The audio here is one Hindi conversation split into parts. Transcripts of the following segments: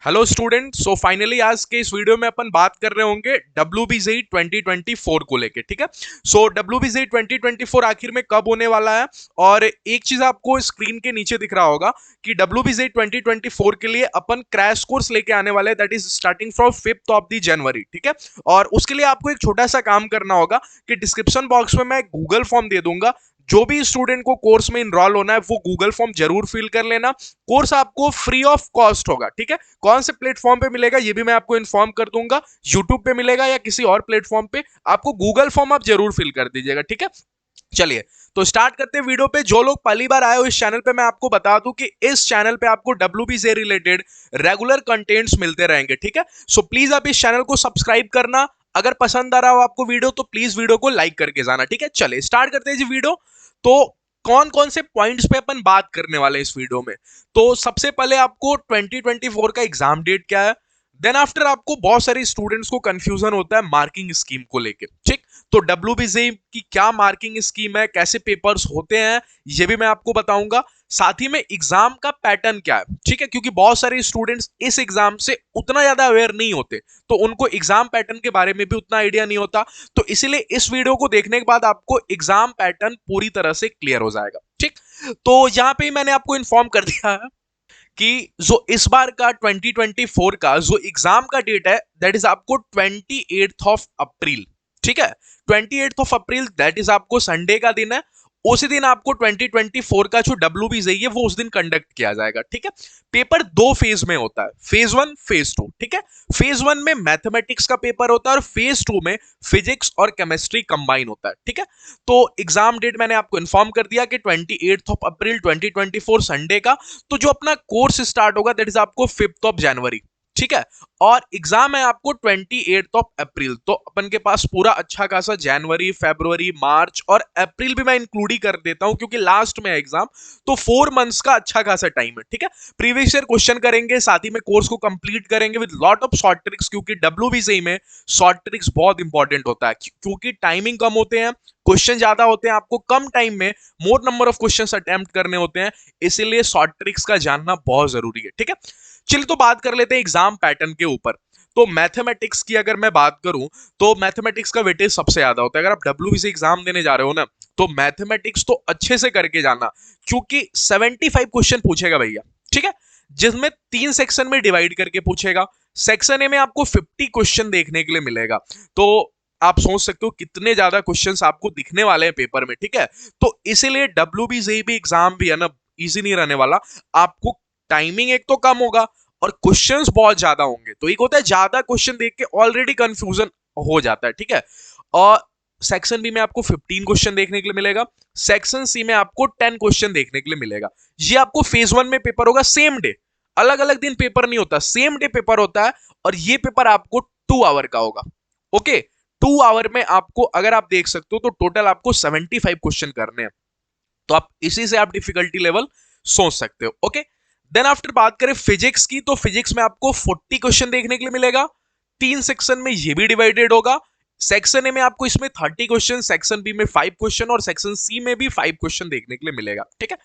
Hello student. सो फाइनली आज के इस वीडियो में अपन बात कर रहे होंगे WBJEE 2024 को लेके। ठीक है। सो WBJEE 2024 आखिर में कब होने वाला है, और एक चीज आपको स्क्रीन के नीचे दिख रहा होगा कि WBJEE 2024 के लिए अपन क्रैश कोर्स लेके आने वाले हैं, that is starting from 5th of the January. ठीक है। और उसके लिए आपको एक छोटा सा काम करना होगा कि डिस्क्रिप्शन बॉक्स में मैं गूगल फॉर्म दे दूंगा। जो भी स्टूडेंट को कोर्स में इनरोल होना है वो गूगल फॉर्म जरूर फिल कर लेना। कोर्स आपको फ्री ऑफ कॉस्ट होगा। ठीक है। कौन से प्लेटफॉर्म पे मिलेगा ये भी मैं आपको इन्फॉर्म कर दूंगा, यूट्यूब पे मिलेगा या किसी और प्लेटफॉर्म पे। आपको गूगल फॉर्म आप जरूर फिल कर दीजिएगा। ठीक है। चलिए तो स्टार्ट करते हैं वीडियो पे। जो लोग पहली बार आए हो इस चैनल पे, मैं आपको बता दूं कि इस चैनल पे आपको WBJEE रिलेटेड रेगुलर कंटेंट्स मिलते रहेंगे। ठीक है। सो प्लीज आप इस चैनल को सब्सक्राइब करना। अगर पसंद आ रहा हो आपको वीडियो तो प्लीज वीडियो को लाइक करके जाना। ठीक है। चलिए स्टार्ट करते हैं जी वीडियो। तो कौन कौन से पॉइंट्स पे अपन बात करने वाले हैं इस वीडियो में। तो सबसे पहले आपको 2024 का एग्जाम डेट क्या है। देन आफ्टर आपको बहुत सारे स्टूडेंट्स को कंफ्यूजन होता है मार्किंग स्कीम को लेके। ठीक। तो WBJEE की क्या मार्किंग स्कीम है, कैसे पेपर्स होते हैं, ये भी मैं आपको बताऊंगा। साथ ही में एग्जाम का पैटर्न क्या है। ठीक है। क्योंकि बहुत सारे स्टूडेंट्स इस एग्जाम से उतना ज्यादा अवेयर नहीं होते, तो उनको एग्जाम पैटर्न के बारे में भी उतना आइडिया नहीं होता। तो इसीलिए इस वीडियो को देखने के बाद आपको एग्जाम पैटर्न पूरी तरह से क्लियर हो जाएगा। ठीक। तो यहां पे मैंने आपको इन्फॉर्म कर दिया है कि जो इस बार का 2024 का जो एग्जाम का डेट है दैट इज आपको 28 अप्रैल। ठीक है। 28 अप्रैल दैट इज आपको संडे का दिन है। उसी दिन आपको 2024 का जो WBJEE है वो उस दिन कंडक्ट किया जाएगा। ठीक है। पेपर दो फेज में होता है, फेज 1 फेज 2। ठीक है। फेज 1 में मैथमेटिक्स का पेपर होता है और फेज 2 में फिजिक्स और केमिस्ट्री कंबाइन होता है। ठीक है। तो एग्जाम डेट मैंने आपको इन्फॉर्म कर दिया कि 28 अप्रैल 2024 संडे का। तो जो अपना कोर्स स्टार्ट होगा दैट इज आपको 5th ऑफ जनवरी। ठीक है। और एग्जाम है आपको 28 अप्रैल। तो अपन के पास पूरा अच्छा खासा जनवरी, फरवरी, मार्च और अप्रैल भी मैं इंक्लूड ही कर देता हूं क्योंकि लास्ट में है एग्जाम। तो 4 मंथ्स का अच्छा खासा टाइम है। ठीक है। प्रीवियस ईयर क्वेश्चन करेंगे, साथ ही में कोर्स को कंप्लीट करेंगे with lot of short tricks, क्योंकि WBJEE में शॉर्ट ट्रिक्स बहुत इंपॉर्टेंट होता है। क्योंकि टाइमिंग कम होते हैं, क्वेश्चन ज्यादा होते हैं, आपको कम टाइम में मोर नंबर ऑफ क्वेश्चंस अटेम्प्ट करने होते हैं, इसीलिए शॉर्ट ट्रिक्स का जानना बहुत जरूरी है। ठीक है। चलिए तो बात कर लेते हैं एग्जाम पैटर्न के ऊपर। तो मैथमेटिक्स की अगर मैं बात करूं तो मैथमेटिक्स का वेटेज सबसे ज्यादा होता है। अगर आप WBJEE एग्जाम देने जा रहे हो ना तो मैथमेटिक्स तो अच्छे से करके जाना, क्योंकि 75 क्वेश्चन पूछेगा भैया। ठीक है। जिसमें 3 सेक्शन में डिवाइड करके पूछेगा। सेक्शन ए में आपको 50 क्वेश्चन देखने के लिए मिलेगा। तो आप सोच सकते हो कितने ज्यादा क्वेश्चंस आपको दिखने वाले हैं पेपर में। ठीक है। तो इसीलिए WBJEE भी एग्जाम भी है ना इजी नहीं रहने वाला। आपको टाइमिंग एक तो कम होगा और क्वेश्चंस बहुत ज्यादा होंगे। तो एक होता है ज्यादा क्वेश्चन देख के ऑलरेडी कंफ्यूजन हो जाता है। ठीक है। और सेक्शन बी में आपको 15 क्वेश्चन देखने के लिए मिलेगा। सेक्शन सी में आपको 10 क्वेश्चन देखने के लिए मिलेगा। ये आपको फेज 1 में पेपर होगा सेम डे, अलग अलग दिन पेपर नहीं होता, सेम डे पेपर होता है। और ये पेपर आपको 2 आवर का होगा। ओके। 2 आवर में आपको, अगर आप देख सकते हो तो टोटल आपको 75 क्वेश्चन करने हैं। तो आप इसी से आप डिफिकल्टी लेवल सोच सकते हो। ओके। देन आफ्टर बात करें फिजिक्स की, तो फिजिक्स में आपको 40 क्वेश्चन देखने के लिए मिलेगा। 3 सेक्शन में ये भी डिवाइडेड होगा। सेक्शन ए में आपको इसमें 30 क्वेश्चन, सेक्शन बी में 5 क्वेश्चन और सेक्शन सी में भी 5 क्वेश्चन देखने के लिए मिलेगा। ठीक है।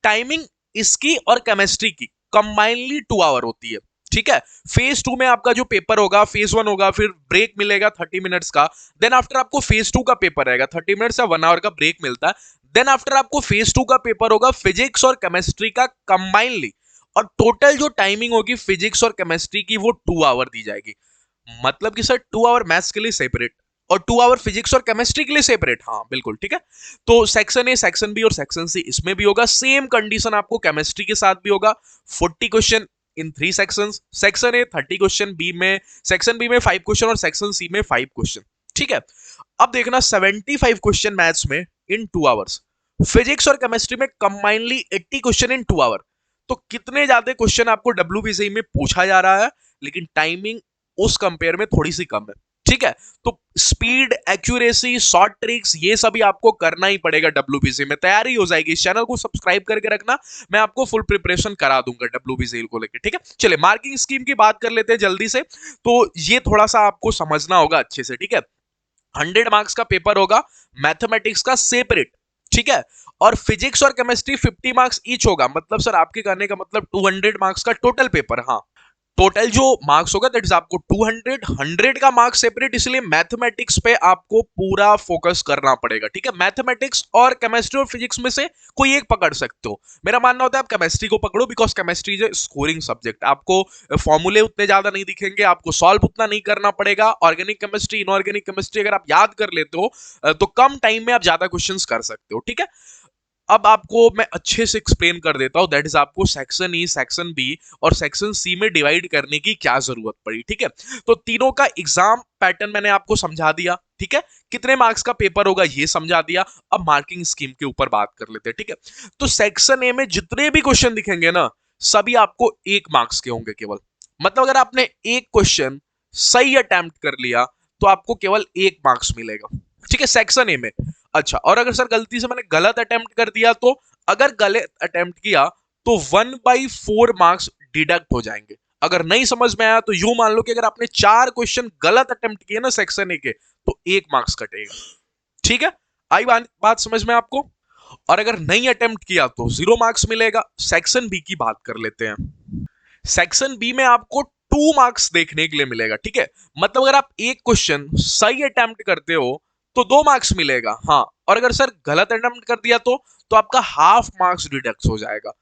टाइमिंग इसकी और केमिस्ट्री की कंबाइनली 2 आवर होती है। ठीक है। फेज 2 में आपका जो पेपर होगा, फेज 1 होगा, फिर ब्रेक मिलेगा 30 मिनट्स का। देन आफ्टर आपको फेज 2 का पेपर रहेगा, 30 मिनट्स या 1 आवर का ब्रेक मिलता है। देन आफ्टर आपको फेज 2 का पेपर होगा फिजिक्स और केमिस्ट्री का कंबाइनली। और टोटल जो टाइमिंग होगी फिजिक्स और केमिस्ट्री की वो 2 आवर दी जाएगी। मतलब कि सर 2 आवर मैथ्स के लिए सेपरेट और 2 आवर फिजिक्स और केमिस्ट्री के लिए सेपरेट। हाँ बिल्कुल ठीक है। तो सेक्शन ए, सेक्शन बी और सेक्शन सी इसमें भी होगा। सेम कंडीशन आपको केमिस्ट्री के साथ भी होगा। 40 question in 3 sections. Section A 30 question, B में, सेक्शन बी में 5 क्वेश्चन और सेक्शन सी में 5 क्वेश्चन। ठीक है। अब देखना 75 क्वेश्चन मैथ्स में इन 2 आवर्स। फिजिक्स और केमिस्ट्री में कंबाइनली 80 क्वेश्चन इन 2 आवर। तो कितने ज्यादा क्वेश्चन आपको WBJEE में पूछा जा रहा है, लेकिन टाइमिंग उस कंपेयर में थोड़ी सी कम है। ठीक है। तो स्पीड, एक्यूरेसी, शॉर्ट ट्रिक्स ये सभी आपको करना ही पड़ेगा। WBJEE में तैयारी हो जाएगी। इस चैनल को सब्सक्राइब करके रखना, मैं आपको फुल प्रिपरेशन करा दूंगा WBJEE को लेकर। ठीक है। चलिए मार्किंग स्कीम की बात कर लेते हैं जल्दी से। तो ये थोड़ा सा आपको समझना होगा अच्छे से। ठीक है। 100 मार्क्स का पेपर होगा मैथमेटिक्स का सेपरेट। ठीक है। और फिजिक्स और केमिस्ट्री 50 मार्क्स ईच होगा। मतलब सर आपके कहने का मतलब 200 मार्क्स का टोटल पेपर। हाँ टोटल जो मार्क्स होगा दैट इज आपको 200 100 का मार्क्स सेपरेट, इसलिए मैथमेटिक्स पे आपको पूरा फोकस करना पड़ेगा, ठीक है। मैथमेटिक्स और केमिस्ट्री और फिजिक्स में से कोई एक पकड़ सकते हो। मेरा मानना होता है आप केमिस्ट्री को पकड़ो, because chemistry is scoring subject. आपको फॉर्मूले उतने ज्यादा नहीं दिखेंगे, आपको सॉल्व उतना नहीं करना पड़ेगा। ऑर्गेनिक केमिस्ट्री, इनऑर्गेनिक केमिस्ट्री अगर आप याद कर लेते हो तो कम टाइम में आप ज्यादा क्वेश्चंस कर सकते हो, ठीक है। अब आपको मैं अच्छे से एक्सप्लेन कर देता हूं दैट इज आपको सेक्शन ई, सेक्शन बी और सेक्शन सी में डिवाइड करने की क्या जरूरत पड़ी, ठीक है। तो तीनों का एग्जाम पैटर्न मैंने आपको समझा दिया, ठीक है। कितने मार्क्स का पेपर होगा ये समझा दिया। अब मार्किंग स्कीम के ऊपर बात कर लेते हैं, ठीक है। तो सेक्शन ए में जितने भी क्वेश्चन दिखेंगे ना, सभी आपको 1 मार्क्स के होंगे केवल। मतलब अगर आपने एक क्वेश्चन सही अटेम्प्ट कर लिया तो आपको केवल 1 मार्क्स मिलेगा, ठीक है, सेक्शन ए में। अच्छा, और अगर सर गलती से मैंने गलत अटेम्प्ट कर दिया, तो अगर गलत अटेम्प्ट किया तो 1/4 मार्क्स डिडक्ट हो जाएंगे। अगर नहीं समझ में आया तो यूं मान लो कि अगर आपने 4 क्वेश्चन गलत अटेम्प्ट किए ना सेक्शन ए के, तो 1 मार्क्स कटेगा, ठीक है। आई बात समझ में आपको। और अगर नहीं अटेम्प्ट किया तो 0 मार्क्स मिलेगा। सेक्शन बी की बात कर लेते हैं। सेक्शन बी में आपको 2 मार्क्स देखने के लिए मिलेगा, ठीक है। मतलब अगर आप एक क्वेश्चन सही अटेम्प्ट करते हो तो 2 मार्क्स मिलेगा, हाँ। और अगर सर गलत अटेम्प्ट कर दिया तो आपका हाफ मार्क्स डिडक्ट हो जाएगा।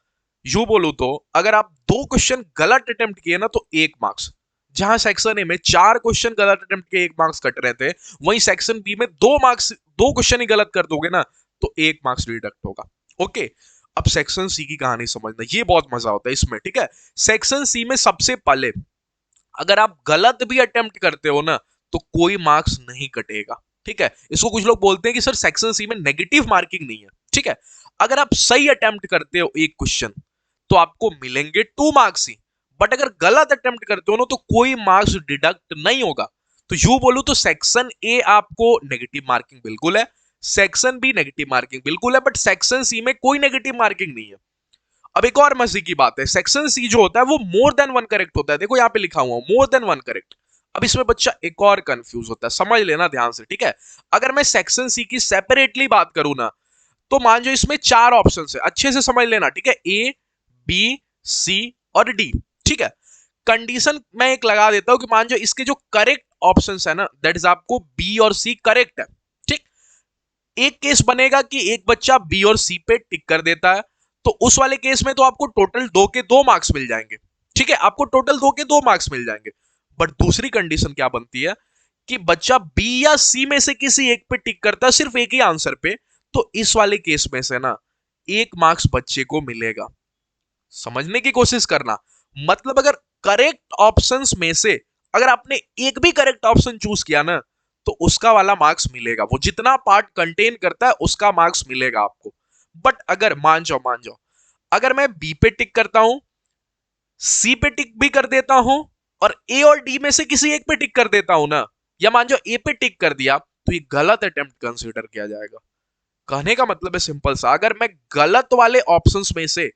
यूं बोलूं तो अगर आप 2 क्वेश्चन गलत अटेम्प्ट किए ना तो 1 मार्क्स। जहां सेक्शन ए में 4 क्वेश्चन गलत अटेम्प्ट के 1 मार्क्स कट रहे थे, वहीं सेक्शन बी में 2 मार्क्स, 2 क्वेश्चन ही गलत कर दोगे ना तो 1 मार्क्स डिडक्ट होगा। ओके, अब सेक्शन सी की कहानी समझना, ये बहुत मजा होता है इसमें, ठीक है। सेक्शन सी में सबसे पहले अगर आप गलत भी अटेम्प्ट करते हो ना तो कोई मार्क्स नहीं कटेगा, ठीक है। इसको कुछ लोग बोलते हैं कि सर सेक्शन सी में नेगेटिव मार्किंग नहीं है, ठीक है। अगर आप सही अटेम्प्ट करते हो एक क्वेश्चन तो आपको मिलेंगे 2 मार्क्स ही। बट अगर गलत अटेम्प्ट करते हो ना तो कोई मार्क्स डिडक्ट नहीं होगा। तो यू बोलू तो सेक्शन ए आपको नेगेटिव मार्किंग बिल्कुल है, सेक्शन बी नेगेटिव मार्किंग बिल्कुल है, बट सेक्शन सी में कोई नेगेटिव मार्किंग नहीं है। अब एक और मजे की बात है, सेक्शन सी जो होता है वो मोर देन 1 करेक्ट होता है। देखो यहाँ पे लिखा हुआ मोर देन 1 करेक्ट। अब इसमें बच्चा एक और कंफ्यूज होता है, समझ लेना ध्यान से, ठीक है। अगर मैं सेक्शन सी की सेपरेटली बात करूं ना, तो मान जो इसमें 4 ऑप्शन है, अच्छे से समझ लेना, ठीक है। ए, बी, सी और डी, ठीक है। कंडीशन मैं एक लगा देता हूं कि मान जो इसके जो करेक्ट ऑप्शन है ना दैट इज आपको बी और सी करेक्ट है, ठीक। एक केस बनेगा कि एक बच्चा बी और सी पे टिक कर देता है, तो उस वाले केस में तो आपको टोटल 2 के 2 मार्क्स मिल जाएंगे, ठीक है। आपको टोटल 2 के 2 मार्क्स मिल जाएंगे। बट दूसरी कंडीशन क्या बनती है कि बच्चा बी या सी में से किसी एक पे टिक करता है, सिर्फ एक ही आंसर पे, तो इस वाले केस में से ना 1 मार्क्स बच्चे को मिलेगा। समझने की कोशिश करना, मतलब अगर करेक्ट ऑप्शंस में से अगर आपने एक भी करेक्ट ऑप्शन चूज किया ना तो उसका वाला मार्क्स मिलेगा, वो जितना पार्ट कंटेन करता है उसका मार्क्स मिलेगा आपको। बट अगर मान जाओ अगर मैं बी पे टिक करता हूं, सी पे टिक भी कर देता हूं और ए और डी में से किसी एक पे टिक कर देता हूं ना, या मान जाओ ए पे टिक कर दिया, तो ये गलत अटेम्प्ट कंसीडर किया जाएगा। कहने का मतलब है सिंपल सा, अगर मैं गलत वाले ऑप्शंस में से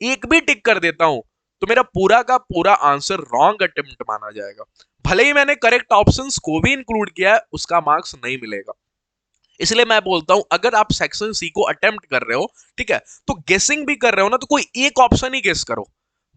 एक भी टिक कर देता हूं तो मेरा पूरा का पूरा आंसर रॉन्ग अटेम्प्ट माना जाएगा। भले ही मैंने करेक्ट ऑप्शंस को भी इंक्लूड किया है, उसका मार्क्स नहीं मिलेगा। इसलिए मैं बोलता हूं अगर आप सेक्शन सी को अटेम्प्ट कर रहे हो, ठीक है, तो गेसिंग भी कर रहे हो ना तो कोई एक ऑप्शन ही गेस करो।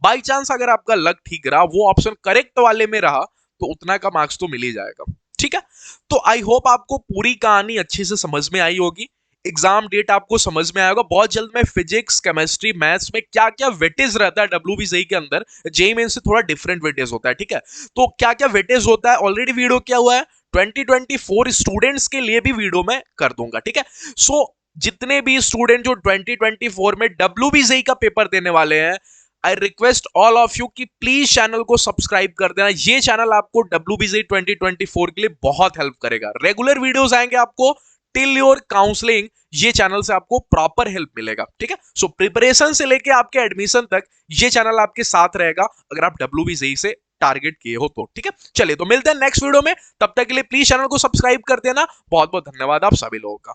बाई चांस अगर आपका लक ठीक रहा, वो ऑप्शन करेक्ट वाले में रहा, तो उतना का मार्क्स तो मिल ही जाएगा, ठीक है। तो आई होप आपको पूरी कहानी अच्छे से समझ में आई होगी। एग्जाम डेट आपको समझ में आएगा बहुत जल्द। मैं फिजिक्स, केमिस्ट्री, मैथ्स में क्या क्या वेटेज रहता है डब्ल्यूबीजेई के अंदर, जेईई मेंस से थोड़ा डिफरेंट वेटेज होता है, ठीक है। तो क्या क्या वेटेज होता है ऑलरेडी वीडियो किया हुआ है, 2024 स्टूडेंट्स के लिए भी वीडियो में कर दूंगा, ठीक है। सो जितने भी स्टूडेंट जो 2024 में डब्ल्यूबीजेई का पेपर देने वाले हैं, I request all of you कि प्लीज चैनल को सब्सक्राइब कर देना। ये चैनल आपको डब्ल्यूबीजेई 2024 के लिए बहुत हेल्प करेगा। रेगुलर वीडियोस आएंगे आपको टिल योर काउंसलिंग, ये चैनल से आपको प्रॉपर हेल्प मिलेगा, ठीक है। सो प्रिपरेशन से लेके आपके एडमिशन तक ये चैनल आपके साथ रहेगा अगर आप डब्ल्यूबीजेई से टारगेट किए हो तो, ठीक है। चलिए तो मिलते हैं नेक्स्ट वीडियो में, तब तक के लिए प्लीज चैनल को सब्सक्राइब कर देना। बहुत बहुत धन्यवाद आप सभी लोगों का।